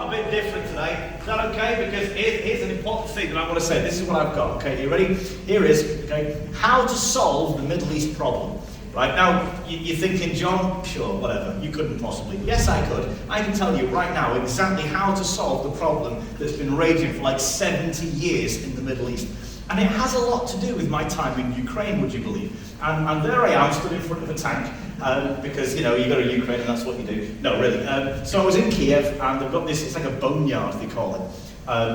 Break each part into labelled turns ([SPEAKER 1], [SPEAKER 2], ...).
[SPEAKER 1] a bit different today. Is that okay? Because here's an important thing that I want to say. This is what I've got. Okay, you ready? Here is, okay, how to solve the Middle East problem. Right, now, you're thinking, John, sure, whatever, you couldn't possibly. Yes, I could. I can tell you right now exactly how to solve the problem that's been raging for like 70 years in the Middle East. And it has a lot to do with my time in Ukraine, would you believe? And there I am, stood in front of a tank, because, you know, you go to Ukraine and that's what you do. No, really. So I was in Kiev, and they've got this, it's like a boneyard, they call it.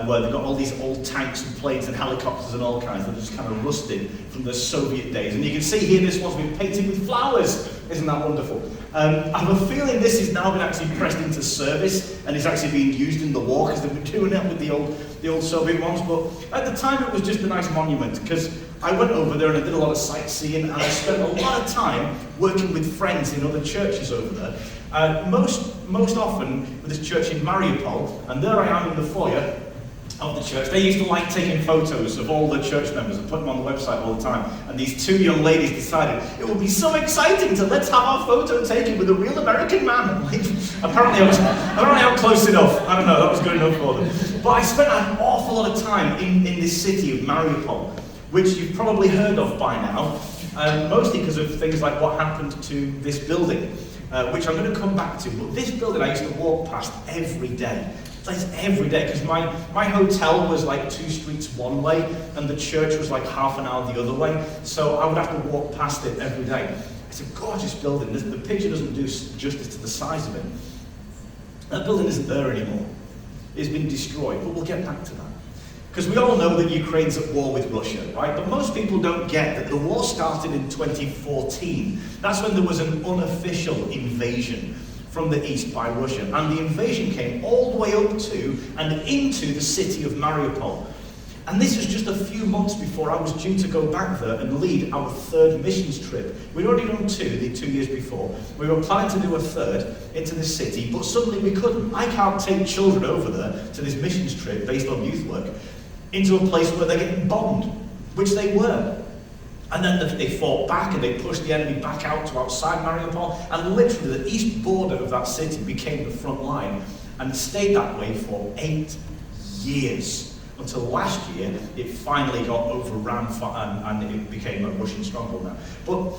[SPEAKER 1] Where they've got all these old tanks and planes and helicopters and all kinds that are just kind of rusted from the Soviet days. And you can see here this one's been painted with flowers. Isn't that wonderful? I have a feeling this has now been actually pressed into service and is actually being used in the war, because they've been doing it with the old Soviet ones. But at the time it was just a nice monument, because I went over there and I did a lot of sightseeing, and I spent a lot of time working with friends in other churches over there. Most often with this church in Mariupol, and there I am in the foyer of the church. They used to like taking photos of all the church members and put them on the website all the time. And these two young ladies decided it would be so exciting to let's have our photo taken with a real American man. Apparently I'm close enough. I don't know, that was good enough for them. But I spent an awful lot of time in this city of Mariupol, which you've probably heard of by now, mostly because of things like what happened to this building, which I'm going to come back to. But this building I used to walk past every day. Like every day, because my hotel was like 2 streets one way, and the church was like half an hour the other way, so I would have to walk past it every day. It's a gorgeous building. The picture doesn't do justice to the size of it. That building isn't there anymore. It's been destroyed, but we'll get back to that. Because we all know that Ukraine's at war with Russia, right? But most people don't get that the war started in 2014. That's when there was an unofficial invasion from the east by Russia. And the invasion came all the way up to and into the city of Mariupol. And this was just a few months before I was due to go back there and lead our 3rd missions trip. We'd already done 2 the 2 years before. We were planning to do a 3rd into the city, but suddenly we couldn't. I can't take children over there to this missions trip based on youth work into a place where they're getting bombed, which they were. And then they fought back and they pushed the enemy back out to outside Mariupol, and literally the east border of that city became the front line, and it stayed that way for 8 years, until last year it finally got overrun and it became a Russian stronghold now. But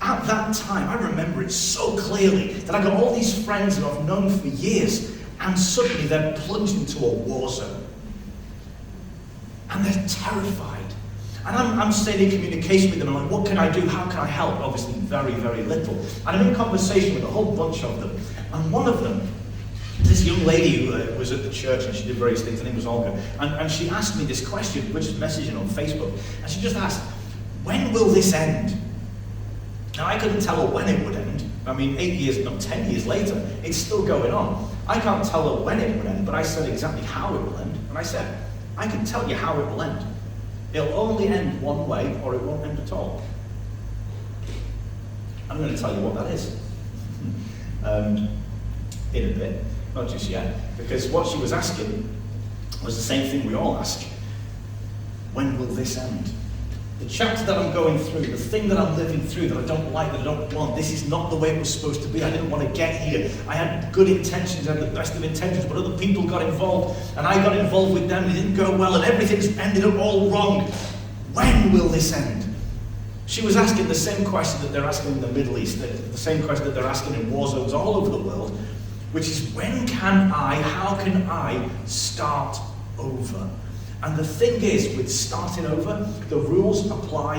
[SPEAKER 1] at that time, I remember it so clearly that I got all these friends that I've known for years, and suddenly they're plunged into a war zone. And they're terrified. And I'm staying in communication with them. I'm like, what can I do? How can I help? Obviously, very, very little. And I'm in conversation with a whole bunch of them. And one of them, this young lady who was at the church, and she did various things, her name was Olga, and she asked me this question, which is messaging on Facebook, and she just asked, when will this end? Now, I couldn't tell her when it would end. I mean, 8 years, no, 10 years later, it's still going on. I can't tell her when it would end, but I said exactly how it will end. And I said, I can tell you how it will end. It'll only end one way, or it won't end at all. I'm going to tell you what that is in a bit, not just yet, because what she was asking was the same thing we all ask. When will this end? The chapter that I'm going through, the thing that I'm living through that I don't like, that I don't want, this is not the way it was supposed to be. I didn't want to get here. I had good intentions, I had the best of intentions, but other people got involved, and I got involved with them, and it didn't go well, and everything's ended up all wrong. When will this end? She was asking the same question that they're asking in the Middle East, the same question that they're asking in war zones all over the world, which is, how can I start over? And the thing is, with starting over, the rules apply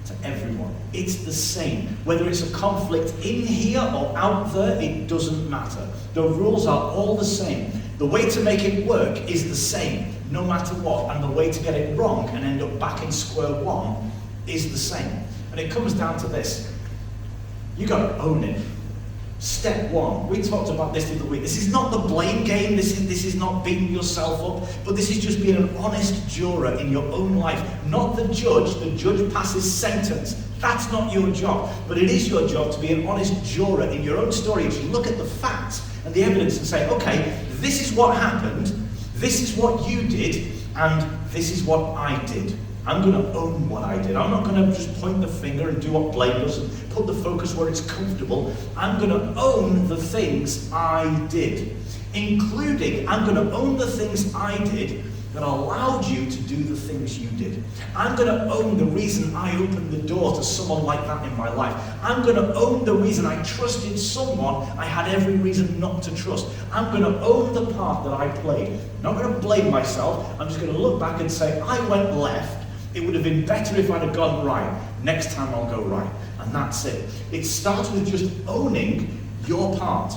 [SPEAKER 1] to everyone. It's the same. Whether it's a conflict in here or out there, it doesn't matter. The rules are all the same. The way to make it work is the same, no matter what. And the way to get it wrong and end up back in square one is the same. And it comes down to this. You gotta own it. Step 1, we talked about this the other week. This is not the blame game, this is not beating yourself up, but this is just being an honest juror in your own life, not the judge. The judge passes sentence. That's not your job, but it is your job to be an honest juror in your own story, as you look at the facts and the evidence and say, okay, this is what happened, this is what you did, and this is what I did. I'm going to own what I did. I'm not going to just point the finger and do what Blake does and put the focus where it's comfortable. I'm going to own the things I did. including I'm going to own the things I did that allowed you to do the things you did. I'm going to own the reason I opened the door to someone like that in my life. I'm going to own the reason I trusted someone I had every reason not to trust. I'm going to own the part that I played. I'm not going to blame myself. I'm just going to look back and say, I went left. It would have been better if I'd have gone right. Next time I'll go right. And that's it. It starts with just owning your part,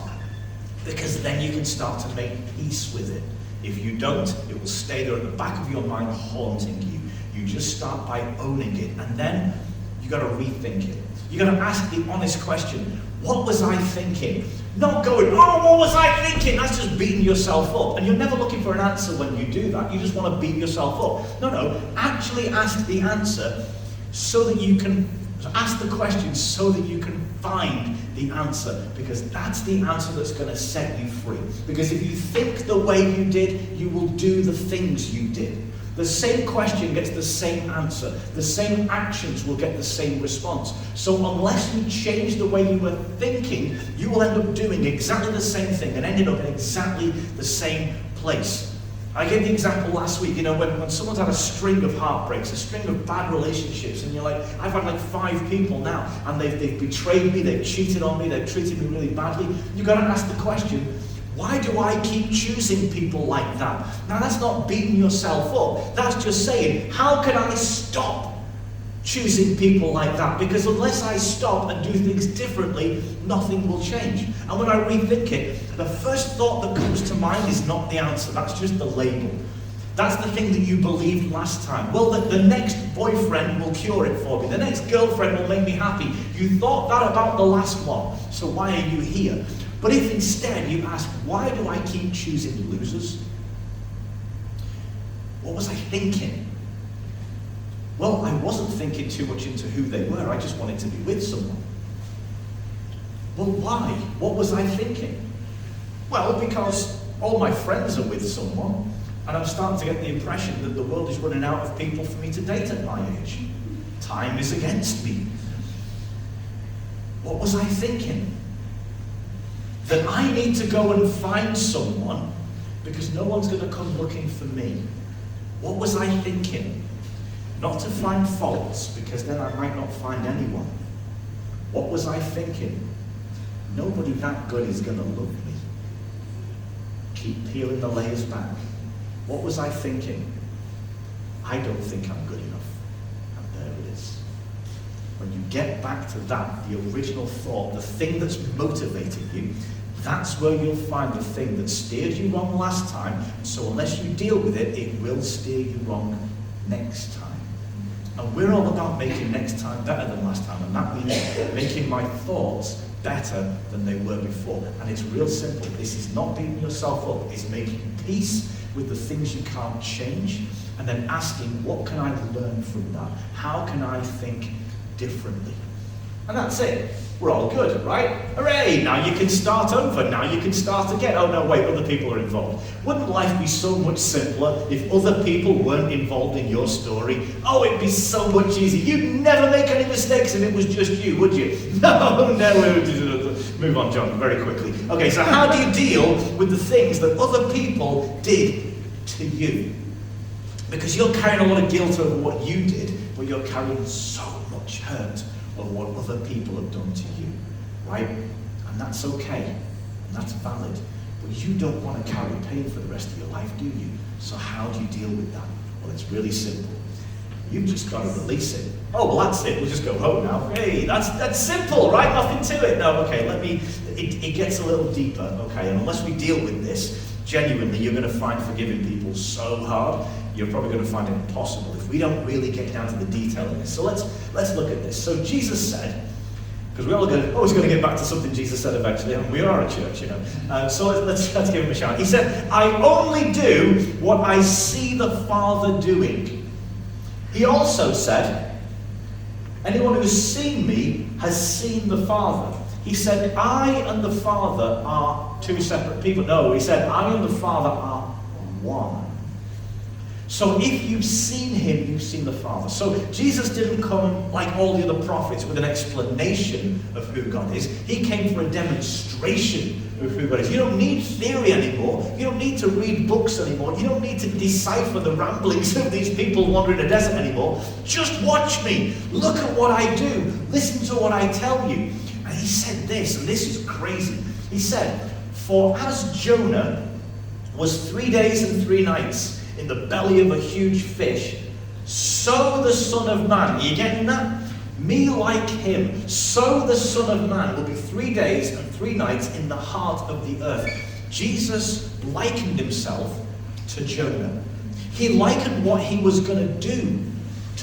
[SPEAKER 1] because then you can start to make peace with it. If you don't, it will stay there at the back of your mind haunting you. You just start by owning it, and then you got to rethink it. You got to ask the honest question, what was I thinking? Not going, oh, what was I thinking? That's just beating yourself up. And you're never looking for an answer when you do that. You just want to beat yourself up. No, actually ask the answer so that you can, ask the question so that you can find the answer, because that's the answer that's going to set you free. Because if you think the way you did, you will do the things you did. The same question gets the same answer. The same actions will get the same response. So unless you change the way you were thinking, you will end up doing exactly the same thing and ending up in exactly the same place. I gave the example last week, when someone's had a string of heartbreaks, a string of bad relationships, and you're like, I've had like 5 people now, and they've betrayed me, they've cheated on me, they've treated me really badly. You've got to ask the question, why do I keep choosing people like that? Now that's not beating yourself up, that's just saying, how can I stop choosing people like that? Because unless I stop and do things differently, nothing will change. And when I rethink it, the first thought that comes to mind is not the answer. That's just the label. That's the thing that you believed last time. Well, the next boyfriend will cure it for me. The next girlfriend will make me happy. You thought that about the last one, so why are you here? But if instead you ask, why do I keep choosing losers? What was I thinking? Well, I wasn't thinking too much into who they were. I just wanted to be with someone. Well, why? What was I thinking? Well, because all my friends are with someone, and I'm starting to get the impression that the world is running out of people for me to date at my age. Time is against me. What was I thinking? That I need to go and find someone because no one's going to come looking for me. What was I thinking? Not to find faults, because then I might not find anyone. What was I thinking? Nobody that good is going to love me. Keep peeling the layers back. What was I thinking? I don't think I'm good enough. And there it is. When you get back to that, the original thought, the thing that's motivating you, that's where you'll find the thing that steered you wrong last time. So unless you deal with it, it will steer you wrong next time. And we're all about making next time better than last time, and that means making my thoughts better than they were before. And it's real simple. This is not beating yourself up. It's making peace with the things you can't change, and then asking, what can I learn from that? How can I think differently? And that's it. We're all good, right? Hooray! Now you can start over. Now you can start again. Oh no, wait, other people are involved. Wouldn't life be so much simpler if other people weren't involved in your story? Oh, it'd be so much easier. You'd never make any mistakes if it was just you, would you? No, move on, John, very quickly. Okay, so how do you deal with the things that other people did to you? Because you're carrying a lot of guilt over what you did, but you're carrying so much hurt of what other people have done to you, right? And that's okay, and that's valid, but you don't want to carry pain for the rest of your life, do you? So how do you deal with that? Well, it's really simple. You've just got to release it. Oh, well, that's it. We'll just go home now. Hey, that's simple, right? Nothing to it. No, okay, it gets a little deeper, okay? And unless we deal with this, genuinely, you're going to find forgiving people so hard, you're probably going to find it impossible if we don't really get down to the detail of this. So let's look at this. So Jesus said, because we're always going to get back to something Jesus said eventually, and we are a church, So let's give him a shout. He said, I only do what I see the Father doing. He also said, anyone who's seen me has seen the Father. He said, I and the Father are two separate people. No, he said, I and the Father are one. So if you've seen him, you've seen the Father. So Jesus didn't come like all the other prophets with an explanation of who God is. He came for a demonstration with food bodies. You don't need theory anymore. You don't need to read books anymore. You don't need to decipher the ramblings of these people wandering the desert anymore. Just watch me. Look at what I do. Listen to what I tell you. And he said this, and this is crazy. He said, for as Jonah was 3 days and 3 nights in the belly of a huge fish, so the Son of Man, are you getting that? Me like him, so the Son of Man will be 3 days and 3 nights in the heart of the earth. Jesus likened himself to Jonah. He likened what he was going to do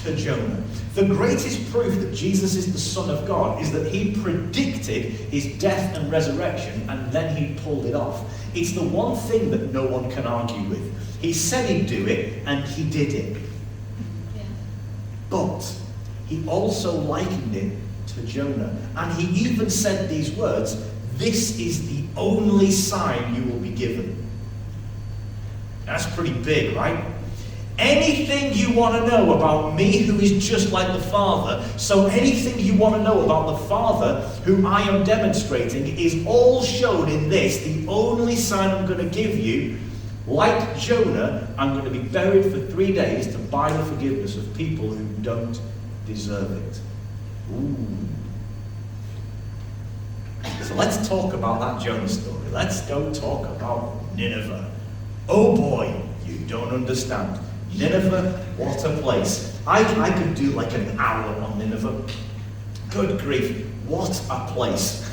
[SPEAKER 1] to Jonah. The greatest proof that Jesus is the Son of God is that he predicted his death and resurrection, and then he pulled it off. It's the one thing that no one can argue with. He said he'd do it, and he did it. Yeah. But he also likened it to Jonah. And he even said these words, "This is the only sign you will be given." That's pretty big, right? Anything you want to know about me, who is just like the Father, so anything you want to know about the Father, who I am demonstrating, is all shown in this. The only sign I'm going to give you, like Jonah, I'm going to be buried for 3 days to buy the forgiveness of people who don't deserve it. Ooh. So let's talk about that Jonah story. Let's go talk about Nineveh. Oh boy, you don't understand. Nineveh, what a place. I could do like an hour on Nineveh. Good grief, what a place.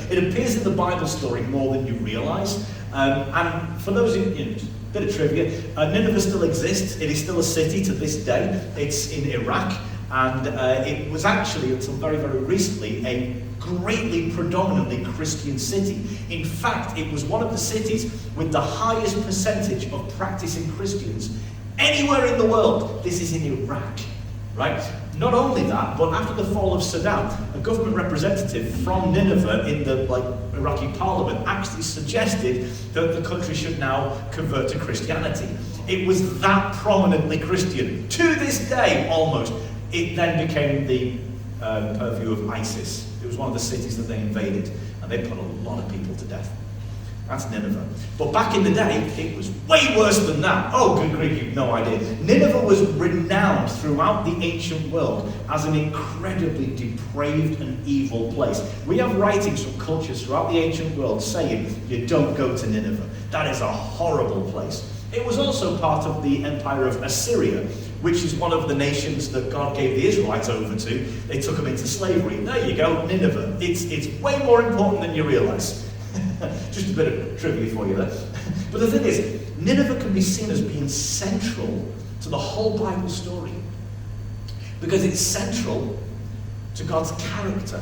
[SPEAKER 1] It appears in the Bible story more than you realise. And for those of you, a bit of trivia, Nineveh still exists. It is still a city to this day. It's in Iraq. And it was actually, until very, very recently, a greatly predominantly Christian city. In fact, it was one of the cities with the highest percentage of practicing Christians anywhere in the world. This is in Iraq, right? Not only that, but after the fall of Saddam, a government representative from Nineveh in the Iraqi parliament actually suggested that the country should now convert to Christianity. It was that prominently Christian. To this day, almost. It then became the purview of ISIS. It was one of the cities that they invaded, and they put a lot of people to death. That's Nineveh. But back in the day, it was way worse than that. Oh, good grief, you've no idea. Nineveh was renowned throughout the ancient world as an incredibly depraved and evil place. We have writings from cultures throughout the ancient world saying, you don't go to Nineveh. That is a horrible place. It was also part of the empire of Assyria, which is one of the nations that God gave the Israelites over to. They took them into slavery. There you go, Nineveh. It's way more important than you realise. Just a bit of trivia for you there. But the thing is, Nineveh can be seen as being central to the whole Bible story. Because it's central to God's character.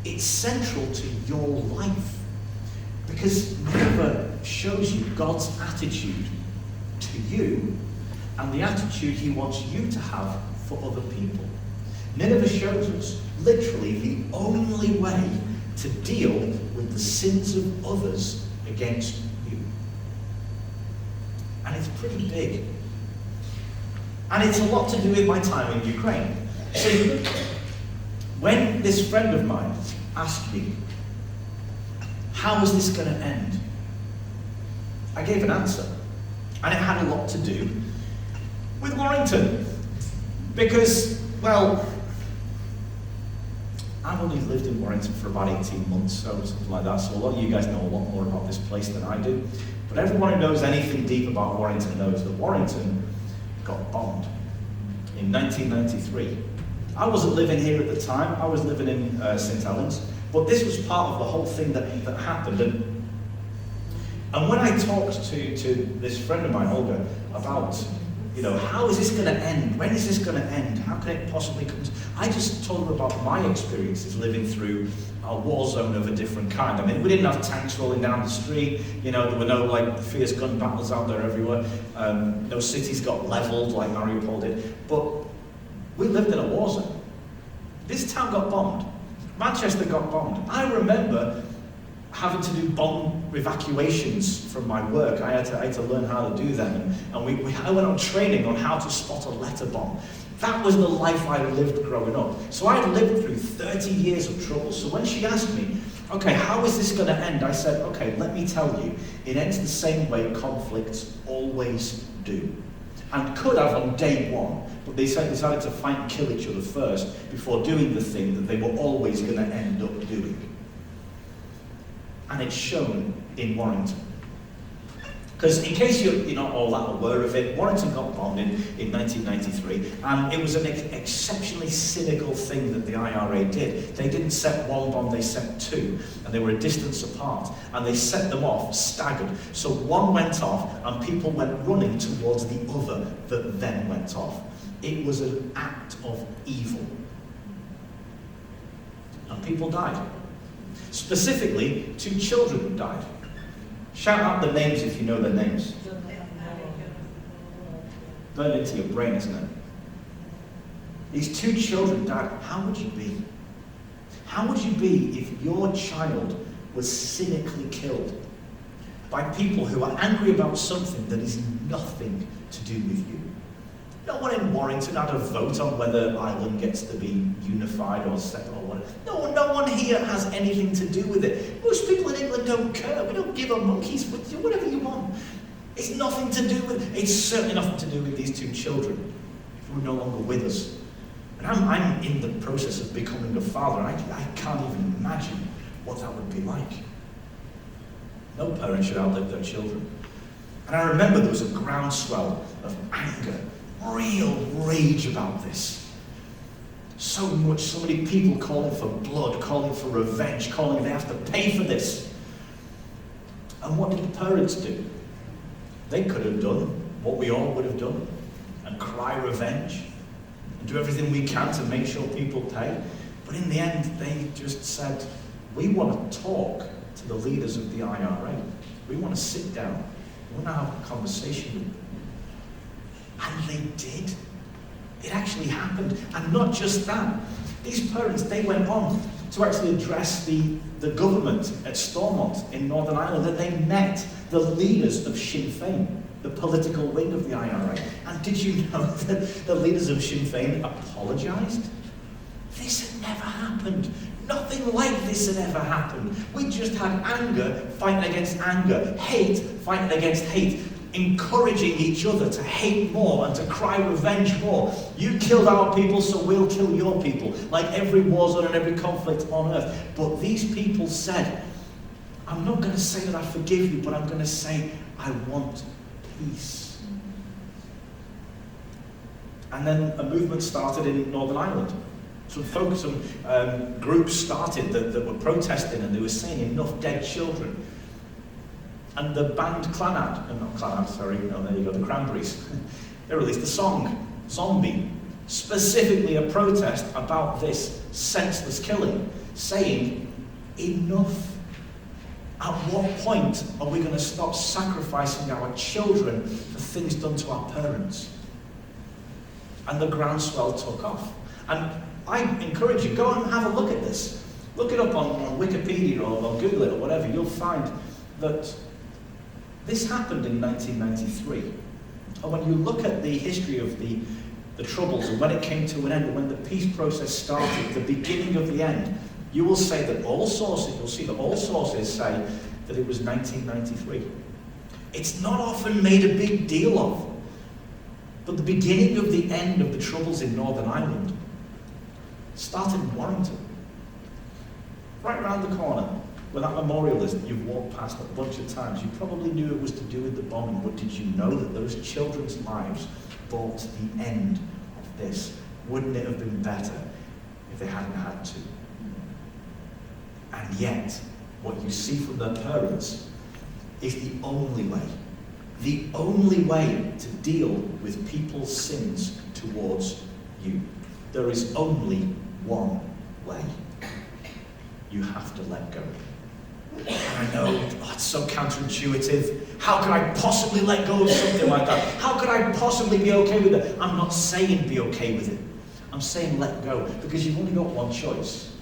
[SPEAKER 1] It's central to your life. Because Nineveh shows you God's attitude to you and the attitude he wants you to have for other people. Nineveh shows us literally the only way to deal with the sins of others against you. And it's pretty big. And it's a lot to do with my time in Ukraine. See, when this friend of mine asked me, how is this going to end? I gave an answer. And it had a lot to do with Warrington. Because, well, I've only lived in Warrington for about 18 months, so something like that. So a lot of you guys know a lot more about this place than I do. But everyone who knows anything deep about Warrington knows that Warrington got bombed in 1993. I wasn't living here at the time. I was living in St. Helens. But this was part of the whole thing that happened. And when I talked to this friend of mine, Olga, about, how is this going to end? When is this going to end? How can it possibly come to... I just told her about my experiences living through a war zone of a different kind. I mean, we didn't have tanks rolling down the street. There were no, fierce gun battles out there everywhere. No cities got leveled like Mariupol did. But we lived in a war zone. This town got bombed. Manchester got bombed. I remember having to do bomb evacuations from my work. I had to learn how to do them. And I went on training on how to spot a letter bomb. That was the life I lived growing up. So I lived through 30 years of trouble. So when she asked me, Okay, how is this going to end? I said, okay, let me tell you. It ends the same way conflicts always do. And could have on day one, but they decided to fight and kill each other first before doing the thing that they were always going to end up doing. And it's shown in Warrington. Because in case you're not all that aware of it, Warrington got bombed in 1993, and it was an exceptionally cynical thing that the IRA did. They didn't set one bomb, they set two, and they were a distance apart, and they set them off staggered. So one went off, and people went running towards the other that then went off. It was an act of evil. And people died. Specifically, 2 children died. Shout out the names if you know their names. Burned into your brain, isn't it? These 2 children died. How would you be? How would you be if your child was cynically killed by people who are angry about something that is nothing to do with you? No one in Warrington had a vote on whether Ireland gets to be unified or separate or whatever. No one here has anything to do with it. Most people in England don't care. We don't give a monkeys, but do whatever you want. It's nothing to do with, it's certainly nothing to do with these 2 children who are no longer with us. And I'm in the process of becoming a father. I can't even imagine what that would be like. No parent should outlive their children. And I remember there was a groundswell of anger, real rage about this. So many people calling for blood, calling for revenge, calling they have to pay for this. And what did the parents do? They could have done what we all would have done and cry revenge and do everything we can to make sure people pay. But in the end, they just said, we want to talk to the leaders of the IRA. We want to sit down. We want to have a conversation with them. And they did. It actually happened. And not just that. These parents, they went on to actually address the government at Stormont in Northern Ireland, and they met the leaders of Sinn Féin, the political wing of the IRA. And did you know that the leaders of Sinn Féin apologised? This had never happened. Nothing like this had ever happened. We just had anger fighting against anger, hate fighting against hate, encouraging each other to hate more and to cry revenge more. You killed our people, so we'll kill your people, like every war zone and every conflict on earth. But these people said, I'm not going to say that I forgive you, but I'm going to say I want peace. And then a movement started in Northern Ireland. Some groups started that were protesting, and they were saying enough dead children. And the band the Cranberries, they released a song, Zombie, specifically a protest about this senseless killing, saying, enough. At what point are we going to stop sacrificing our children for things done to our parents? And the groundswell took off. And I encourage you, go and have a look at this. Look it up on Wikipedia or Google it or whatever. You'll find that this happened in 1993. And when you look at the history of the Troubles and when it came to an end, and when the peace process started, the beginning of the end, you will say that all sources say that it was 1993. It's not often made a big deal of, but the beginning of the end of the Troubles in Northern Ireland started in Warrington. Right around the corner, where that memorial is that you've walked past a bunch of times. You probably knew it was to do with the bombing, but did you know that those children's lives brought the end of this? Wouldn't it have been better if they hadn't had to? And yet, what you see from their parents is the only way to deal with people's sins towards you. There is only one way. You have to let go. And I know, it's so counterintuitive. How could I possibly let go of something like that? How could I possibly be okay with it? I'm not saying be okay with it. I'm saying let go, because you've only got one choice,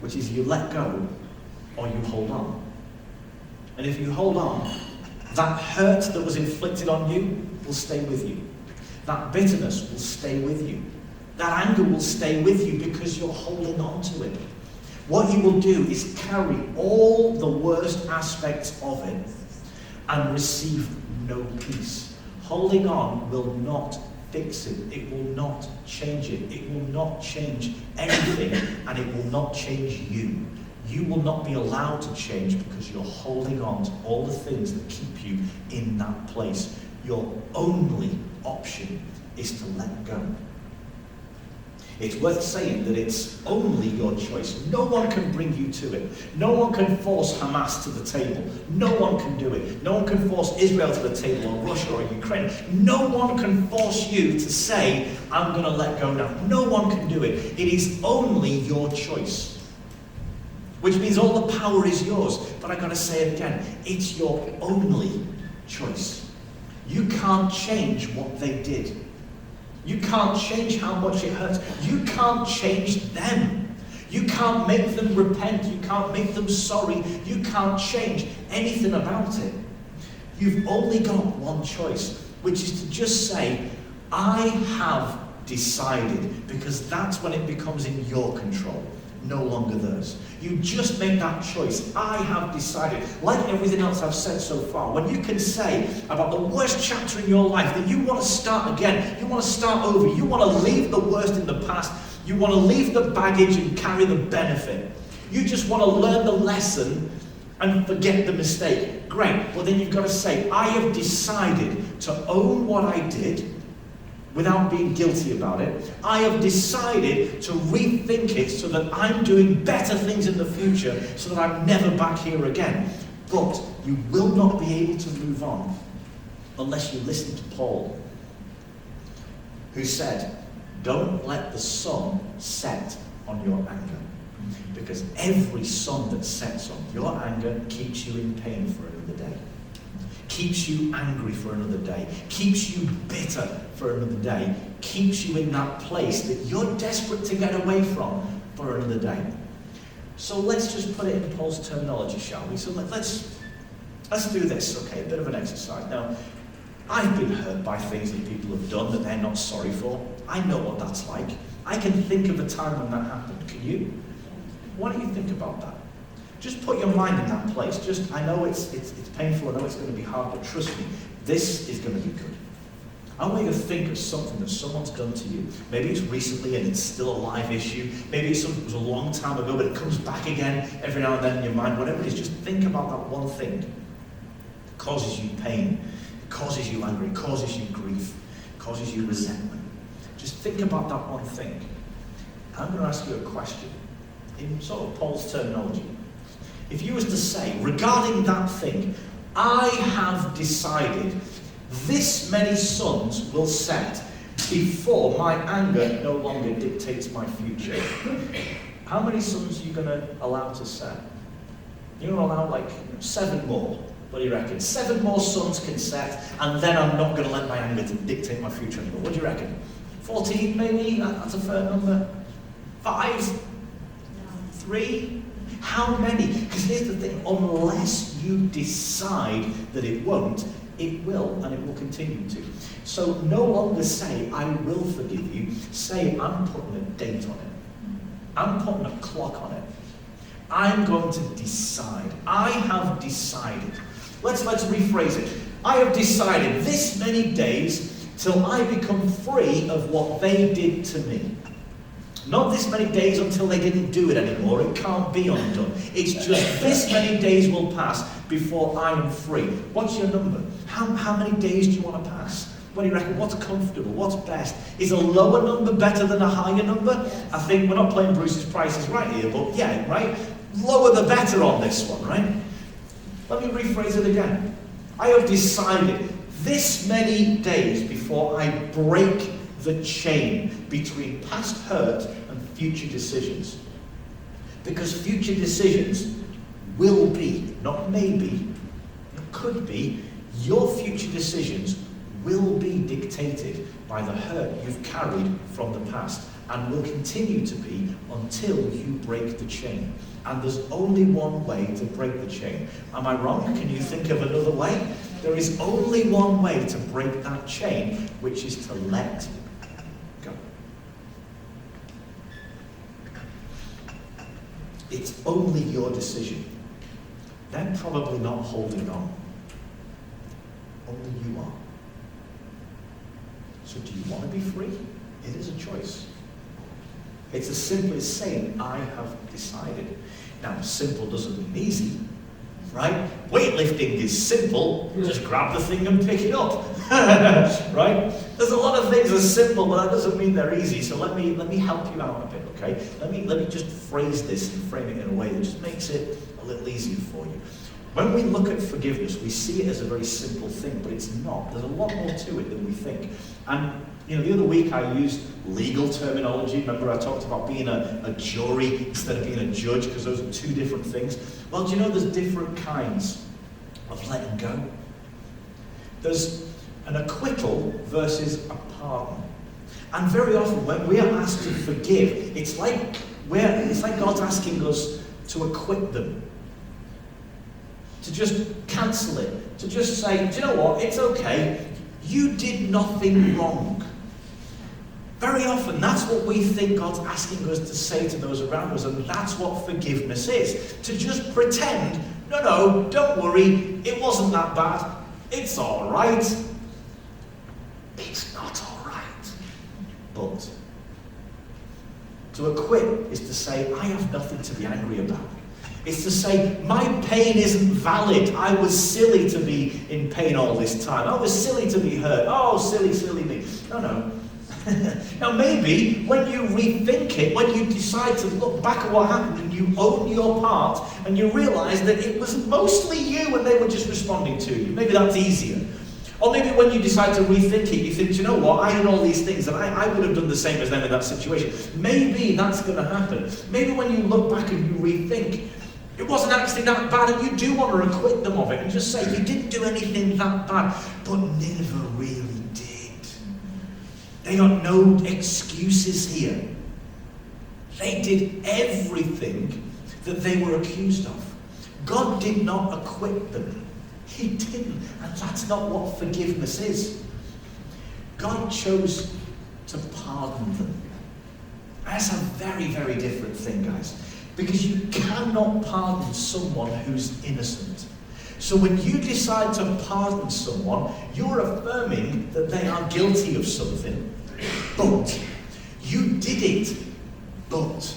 [SPEAKER 1] which is you let go or you hold on. And if you hold on, that hurt that was inflicted on you will stay with you. That bitterness will stay with you. That anger will stay with you because you're holding on to it. what you will do is carry all the worst aspects of it and receive no peace. Holding on will not fix it. It will not change it. It will not change anything, and it will not change you. You will not be allowed to change because you're holding on to all the things that keep you in that place. Your only option is to let go. It's worth saying that it's only your choice. No one can bring you to it. No one can force Hamas to the table. No one can do it. No one can force Israel to the table, or Russia or Ukraine. No one can force you to say, I'm going to let go now. No one can do it. It is only your choice. Which means all the power is yours. But I've got to say it again. It's your only choice. You can't change what they did. You can't change how much it hurts. You can't change them. You can't make them repent. You can't make them sorry. You can't change anything about it. You've only got one choice, which is to just say, I have decided, because that's when it becomes in your control, no longer theirs. You just make that choice. I have decided. Like everything else I've said so far, when you can say about the worst chapter in your life that you want to start again, you want to start over, you want to leave the worst in the past, you want to leave the baggage and carry the benefit. You just want to learn the lesson and forget the mistake. Great. Well, then you've got to say, I have decided to own what I did without being guilty about it. I have decided to rethink it so that I'm doing better things in the future, so that I'm never back here again. But you will not be able to move on unless you listen to Paul, who said, don't let the sun set on your anger, because every sun that sets on your anger keeps you in pain for another day. Keeps you angry for another day, keeps you bitter for another day, keeps you in that place that you're desperate to get away from for another day. So let's just put it in Paul's terminology, shall we? So let's do this, okay, a bit of an exercise. Now, I've been hurt by things that people have done that they're not sorry for. I know what that's like. I can think of a time when that happened. Can you? Why don't you think about that? Just put your mind in that place. I know it's painful, I know it's going to be hard, but trust me, this is going to be good. I want you to think of something that someone's done to you. Maybe it's recently and it's still a live issue. Maybe it's something that was a long time ago, but it comes back again every now and then in your mind. Whatever it is, just think about that one thing that causes you pain, causes you anger, causes you grief, causes you resentment. Just think about that one thing. I'm going to ask you a question in sort of Paul's terminology. If you was to say, regarding that thing, I have decided this many suns will set before my anger no longer dictates my future. How many suns are you going to allow to set? You're going to allow like 7 more. What do you reckon? 7 more suns can set, and then I'm not going to let my anger dictate my future anymore. What do you reckon? 14 maybe? That's a fair number. 5? 3? How many? Because here's the thing, unless you decide that it won't, it will, and it will continue to. So no longer say, I will forgive you. Say, I'm putting a date on it. I'm putting a clock on it. I'm going to decide. I have decided. Let's rephrase it. I have decided this many days till I become free of what they did to me. Not this many days until they didn't do it anymore. It can't be undone. It's just this many days will pass before I am free. What's your number? How many days do you want to pass? What do you reckon? What's comfortable? What's best? Is a lower number better than a higher number? I think we're not playing Bruce's Price is Right here, but yeah, right? Lower the better on this one, right? Let me rephrase it again. I have decided this many days before I break the chain between past hurt and future decisions. Because future decisions will be, not maybe, it could be, your future decisions will be dictated by the hurt you've carried from the past, and will continue to be until you break the chain. And there's only one way to break the chain. Am I wrong? Can you think of another way? There is only one way to break that chain, which is to let go. It's only your decision, they're probably not holding on. Only you are. So do you want to be free? It is a choice. It's as simple as saying, I have decided. Now, simple doesn't mean easy, right? Weightlifting is simple. Just grab the thing and pick it up, right? There's a lot of things that are simple, but that doesn't mean they're easy. So let me help you out a bit, okay? Let me just phrase this and frame it in a way that just makes it a little easier for you. When we look at forgiveness, we see it as a very simple thing, but it's not. There's a lot more to it than we think. And the other week I used legal terminology. Remember I talked about being a jury instead of being a judge, because those are two different things. Well, do you know there's different kinds of letting go? There's an acquittal versus a pardon. And very often when we are asked to forgive, it's like God's asking us to acquit them. To just cancel it. To just say, do you know what, it's okay. You did nothing wrong. Very often, that's what we think God's asking us to say to those around us, and that's what forgiveness is. To just pretend, no, don't worry, it wasn't that bad. It's all right. It's not all right. But to acquit is to say, I have nothing to be angry about. It's to say, my pain isn't valid. I was silly to be in pain all this time. I was silly to be hurt. Oh, silly me. No. Now maybe when you rethink it, when you decide to look back at what happened and you own your part and you realise that it was mostly you and they were just responding to you, maybe that's easier. Or maybe when you decide to rethink it, you think, you know what, I did all these things and I would have done the same as them in that situation. Maybe that's going to happen. Maybe when you look back and you rethink, it wasn't actually that bad, and you do want to acquit them of it and just say, you didn't do anything that bad, but Nineveh really did. They got no excuses here. They did everything that they were accused of. God did not acquit them. He didn't, and that's not what forgiveness is. God chose to pardon them. That's a very, very different thing, guys. Because you cannot pardon someone who's innocent. So when you decide to pardon someone, you're affirming that they are guilty of something, but you did it, but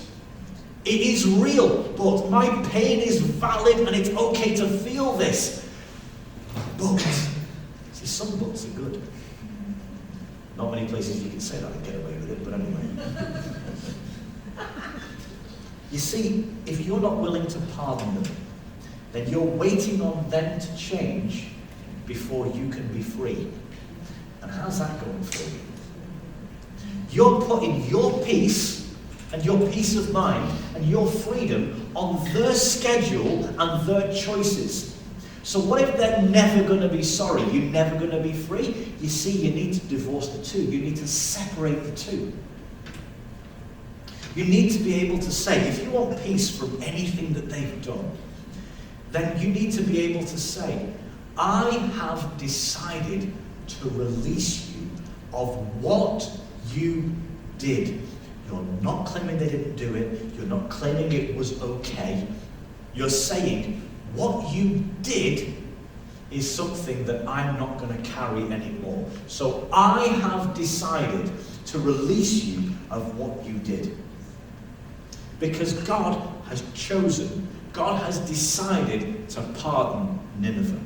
[SPEAKER 1] it is real, but my pain is valid and it's okay to feel this. But, see, some buts are good. Not many places you can say that and get away with it, but anyway. You see, if you're not willing to pardon them, then you're waiting on them to change before you can be free. And how's that going for you? You're putting your peace and your peace of mind and your freedom on their schedule and their choices. So what if they're never going to be sorry? You're never going to be free? You see, you need to divorce the two. You need to separate the two. You need to be able to say, if you want peace from anything that they've done, then you need to be able to say, I have decided to release you of what you did. You're not claiming they didn't do it. You're not claiming it was okay. You're saying, what you did is something that I'm not going to carry anymore. So I have decided to release you of what you did. Because God has chosen, God has decided to pardon Nineveh.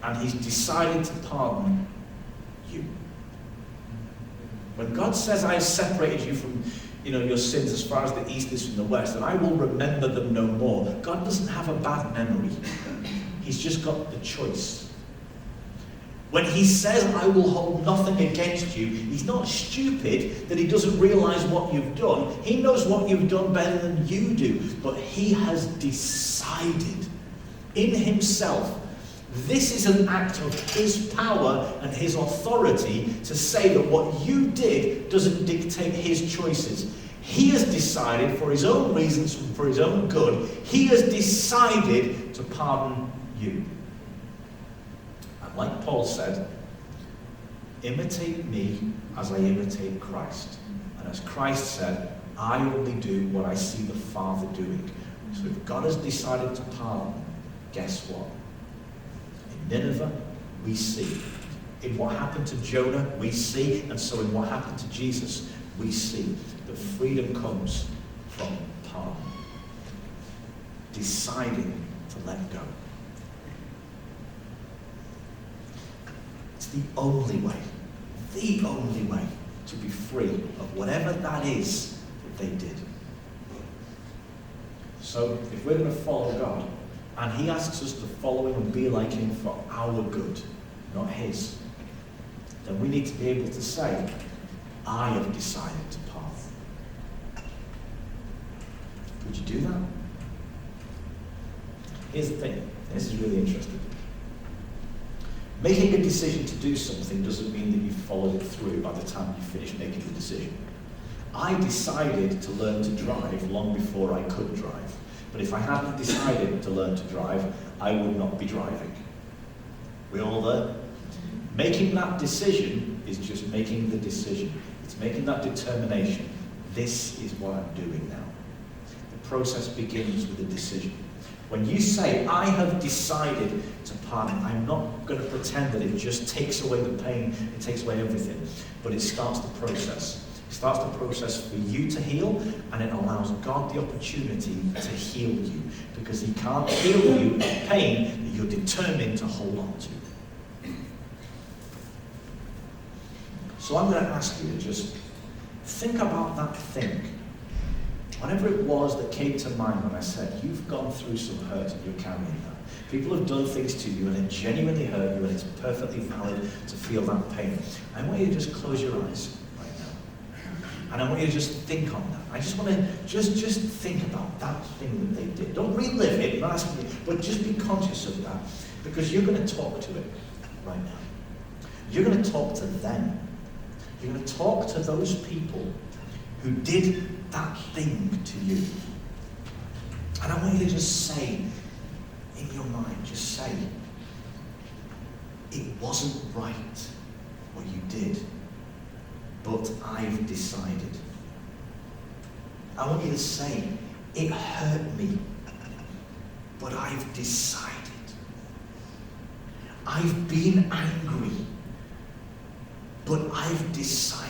[SPEAKER 1] And he's decided to pardon you. When God says, I have separated you from your sins as far as the east is from the west, and I will remember them no more. God doesn't have a bad memory. He's just got the choice. When he says, I will hold nothing against you, he's not stupid that he doesn't realize what you've done. He knows what you've done better than you do. But he has decided in himself, this is an act of his power and his authority to say that what you did doesn't dictate his choices. He has decided, for his own reasons, for his own good, he has decided to pardon you. And like Paul said, imitate me as I imitate Christ. And as Christ said, I only do what I see the Father doing. So if God has decided to pardon, guess what? In Nineveh, we see. In what happened to Jonah, we see. And so in what happened to Jesus, we see that freedom comes from pardon. Deciding to let go. It's the only way to be free of whatever that is that they did. So if we're going to follow God, and he asks us to follow him and be like him for our good, not his, then we need to be able to say, I have decided to pardon. Would you do that? Here's the thing. This is really interesting. Making a decision to do something doesn't mean that you've followed it through by the time you finish making the decision. I decided to learn to drive long before I could drive. But if I hadn't decided to learn to drive, I would not be driving. We all there? Making that decision is just making the decision. It's making that determination. This is what I'm doing now. The process begins with a decision. When you say, I have decided to pardon, I'm not going to pretend that it just takes away the pain, it takes away everything, but it starts the process. It starts the process for you to heal, and it allows God the opportunity to heal you, because he can't heal you of pain that you're determined to hold on to. So I'm going to ask you to just think about that thing. Whatever it was that came to mind when I said, you've gone through some hurt and you're carrying that. People have done things to you and it genuinely hurt you, and it's perfectly valid to feel that pain. I want you to just close your eyes right now. And I want you to just think on that. I just want to just think about that thing that they did. Don't relive it, I'm not asking you, but just be conscious of that. Because you're going to talk to it right now. You're going to talk to them. You're going to talk to those people who did that thing to you. And I want you to just say, in your mind, just say, it wasn't right what you did, but I've decided. I want you to say, it hurt me, but I've decided. I've been angry, but I've decided.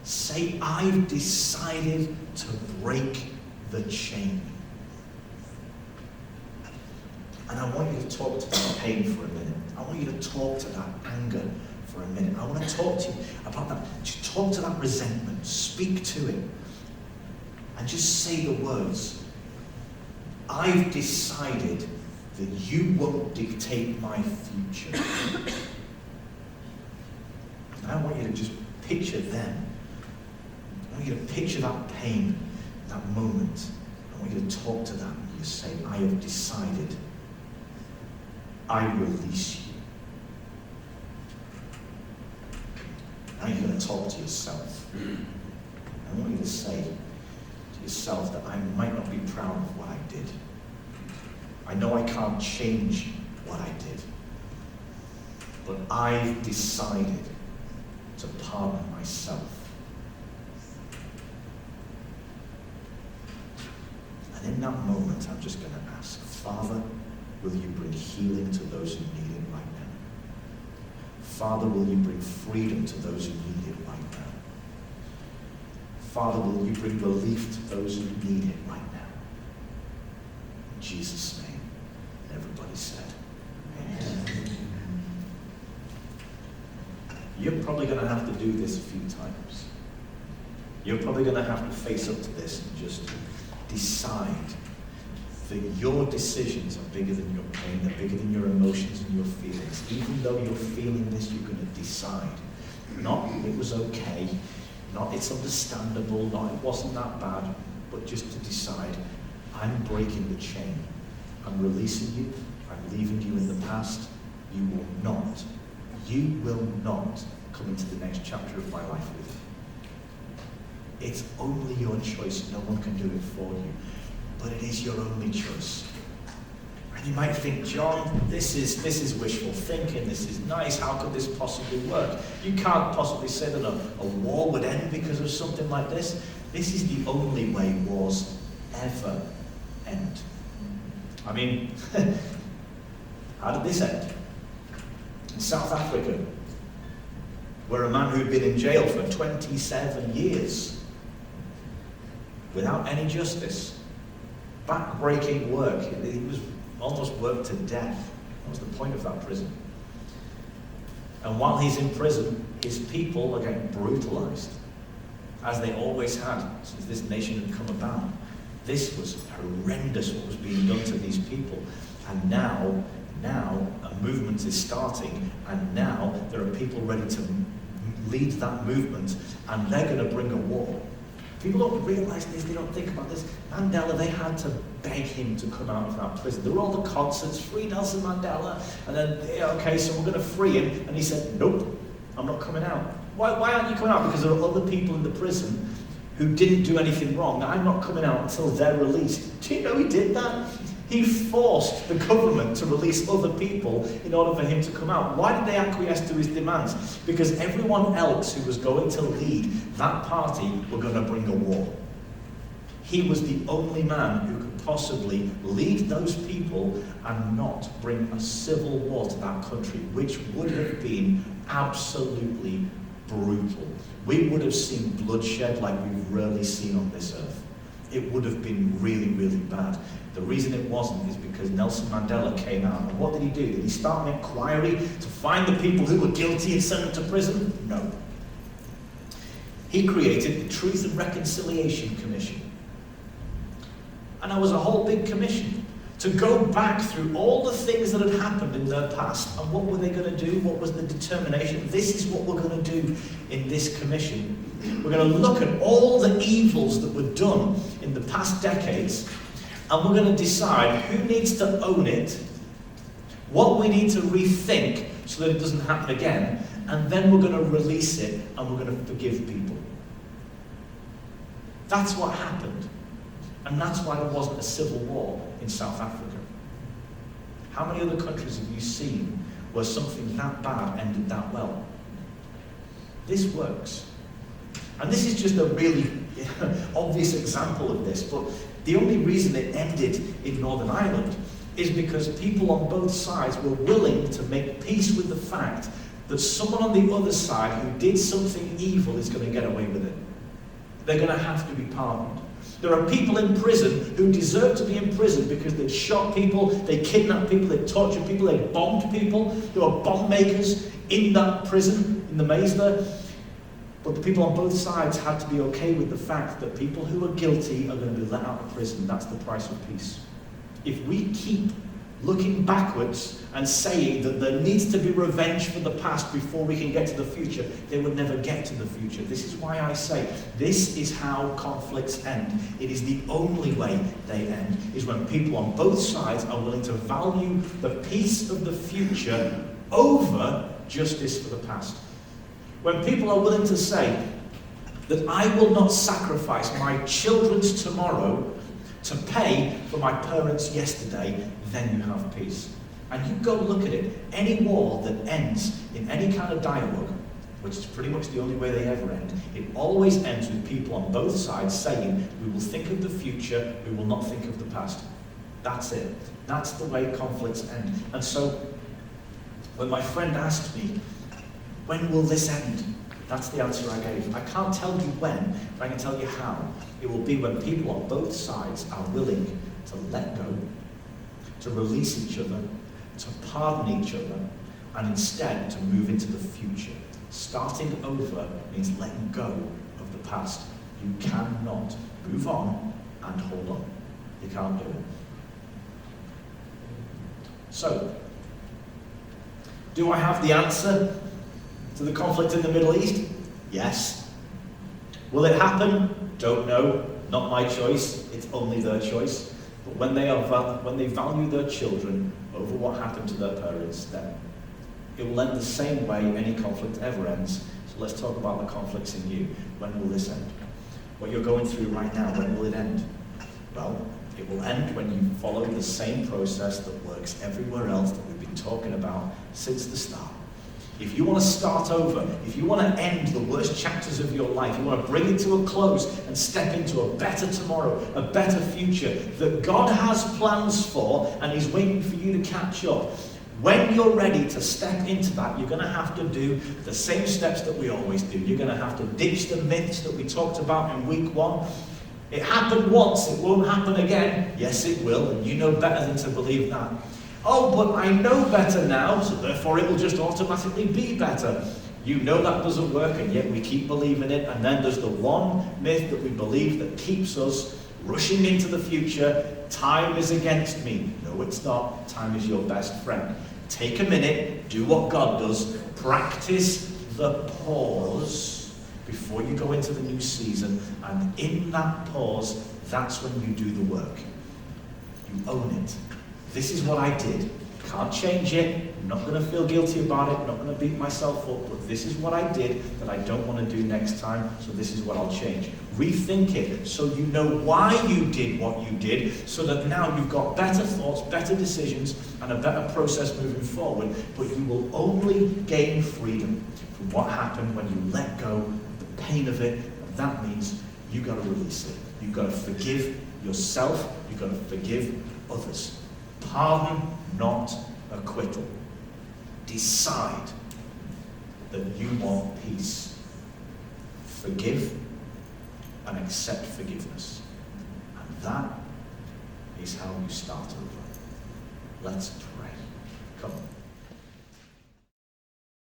[SPEAKER 1] Say, I've decided to break the chain. And I want you to talk to that pain for a minute. I want you to talk to that anger for a minute. I want to talk to you about that. Just talk to that resentment. Speak to it. And just say the words. I've decided that you won't dictate my future. And I want you to just picture them. I want you to picture that pain, that moment. I want you to talk to that and you say, I have decided I release you. Now you're going to talk to yourself. I want you to say to yourself that I might not be proud of what I did. I know I can't change what I did. But I've decided to pardon myself. And in that moment, I'm just going to ask, Father, will you bring healing to those who need it right now? Father, will you bring freedom to those who need it right now? Father, will you bring relief to those who need it right now? In Jesus' name, everybody said, amen. You're probably going to have to do this a few times. You're probably going to have to face up to this and just decide that your decisions are bigger than your pain, they're bigger than your emotions and your feelings. Even though you're feeling this, you're going to decide. Not it was okay, not it's understandable, not it wasn't that bad, but just to decide, I'm breaking the chain. I'm releasing you, I'm leaving you in the past. You will not come into the next chapter of my life with me. It's only your choice. No one can do it for you. But it is your only choice. And you might think, John, this is wishful thinking. This is nice. How could this possibly work? You can't possibly say that a war would end because of something like this. This is the only way wars ever end. I mean, how did this end? In South Africa, where a man who'd been in jail for 27 years without any justice, back-breaking work, he was almost worked to death. That was the point of that prison. And while he's in prison, his people are getting brutalized, as they always had since this nation had come about. This was horrendous what was being done to these people. And now a movement is starting, and now there are people ready to lead that movement, and they're going to bring a war. People don't realise this, they don't think about this. Mandela, they had to beg him to come out of that prison. There were all the concerts, free Nelson Mandela, and then, yeah, okay, so we're going to free him. And he said, nope, I'm not coming out. Why aren't you coming out? Because there are other people in the prison who didn't do anything wrong. I'm not coming out until they're released. Do you know he did that? He forced the government to release other people in order for him to come out. Why did they acquiesce to his demands? Because everyone else who was going to lead that party were going to bring a war. He was the only man who could possibly lead those people and not bring a civil war to that country, which would have been absolutely brutal. We would have seen bloodshed like we've rarely seen on this earth. It would have been really, really bad. The reason it wasn't is because Nelson Mandela came out. And what did he do? Did he start an inquiry to find the people who were guilty and send them to prison? No. He created the Truth and Reconciliation Commission. And that was a whole big commission to go back through all the things that had happened in their past. And what were they going to do? What was the determination? This is what we're going to do in this commission. We're going to look at all the evils that were done in the past decades, and we're going to decide who needs to own it, what we need to rethink so that it doesn't happen again, and then we're going to release it and we're going to forgive people. That's what happened. And that's why there wasn't a civil war in South Africa. How many other countries have you seen where something that bad ended that well? This works. And this is just a really obvious example of this, but the only reason it ended in Northern Ireland is because people on both sides were willing to make peace with the fact that someone on the other side who did something evil is going to get away with it. They're going to have to be pardoned. There are people in prison who deserve to be in prison because they shot people, they kidnapped people, they tortured people, they bombed people. There were bomb makers in that prison, in the maze there. But the people on both sides had to be okay with the fact that people who are guilty are going to be let out of prison. That's the price of peace. If we keep looking backwards and saying that there needs to be revenge for the past before we can get to the future, they would never get to the future. This is why I say this is how conflicts end. It is the only way they end, is when people on both sides are willing to value the peace of the future over justice for the past. When people are willing to say that I will not sacrifice my children's tomorrow to pay for my parents' yesterday, then you have peace. And you go look at it. Any war that ends in any kind of dialogue, which is pretty much the only way they ever end, it always ends with people on both sides saying, we will think of the future, we will not think of the past. That's it. That's the way conflicts end. And so, when my friend asked me, when will this end? That's the answer I gave. I can't tell you when, but I can tell you how. It will be when people on both sides are willing to let go, to release each other, to pardon each other, and instead to move into the future. Starting over means letting go of the past. You cannot move on and hold on. You can't do it. So, do I have the answer to the conflict in the Middle East? Yes. Will it happen? Don't know. Not my choice. It's only their choice. But when they value their children over what happened to their parents, then it will end the same way any conflict ever ends. So let's talk about the conflicts in you. When will this end? What you're going through right now, when will it end? Well, it will end when you follow the same process that works everywhere else that we've been talking about since the start. If you want to start over, if you want to end the worst chapters of your life, you want to bring it to a close and step into a better tomorrow, a better future that God has plans for and He's waiting for you to catch up. When you're ready to step into that, you're going to have to do the same steps that we always do. You're going to have to ditch the myths that we talked about in week 1. It happened once, it won't happen again. Yes, it will, and you know better than to believe that. Oh, but I know better now, so therefore it will just automatically be better. You know that doesn't work, and yet we keep believing it. And then there's the one myth that we believe that keeps us rushing into the future. Time is against me. No, it's not. Time is your best friend. Take a minute, do what God does, practice the pause before you go into the new season, and in that pause, that's when you do the work. You own it. This is what I did. Can't change it. I'm not going to feel guilty about it. I'm not going to beat myself up. But this is what I did that I don't want to do next time. So this is what I'll change. Rethink it so you know why you did what you did. So that now you've got better thoughts, better decisions, and a better process moving forward. But you will only gain freedom from what happened when you let go of the pain of it. And that means you've got to release it. You've got to forgive yourself. You've got to forgive others. Pardon, not acquittal. Decide that you want peace. Forgive and accept forgiveness. And that is how you start over. Let's pray. Come on.